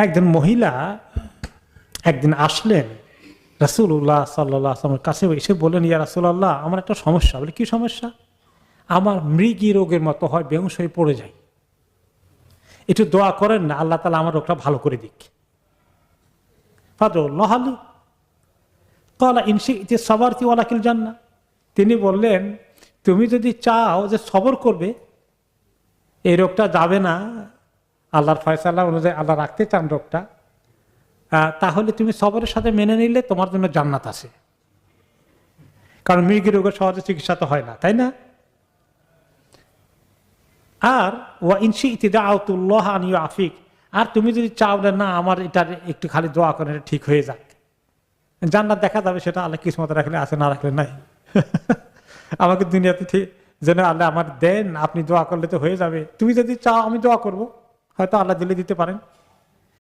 একজন মহিলা একদিন আসলেন রাসূলুল্লাহ সাল্লাল্লাহু আলাইহি ওয়াসাল্লামের কাছে, এসে বললেন, ইয়া রাসূলুল্লাহ, আমার একটা সমস্যা। বলে, কি সমস্যা? আমার মৃগী রোগের মতো হয়, বেহুশ হয়ে পড়ে যায়, একটু দোয়া করেন না, আল্লাহ তাআলা আমার রোগটা ভালো করে দিক। ফাদউল্লাহ লি ক্বালা ইন শি'তি সাবারতি ওয়া লাকিল জান্নাহ। তিনি বললেন, তুমি যদি চাও যে সবর করবে, এই রোগটা যাবে না, আল্লাহর ফয়সালা অনুযায়ী আল্লাহ রাখতে চান রোগটা, তাহলে তুমি সবরের সাথে মেনে নিলে তোমার জন্য জান্নাত আছে। কারণ মৃগী রোগের সহজে চিকিৎসা তো হয় না, তাই না? আর ওয়া ইন শি'তি দাআউতুল্লাহ আন ইউআফিক, আর তুমি যদি চাও না আমার এটা একটু খালি দোয়া করেন এটা ঠিক হয়ে যাক, জান্নাত দেখা যাবে, সেটা আল্লাহ কিসমতে রাখলে আছে, না রাখলে নাই। আমাকে দুনিয়াতে ঠিক যেন আল্লাহ আমার দেন, আপনি দোয়া করলে তো হয়ে যাবে, তুমি যদি চাও আমি দোয়া করব, হয়তো আল্লাহ দিলে দিতে পারেন।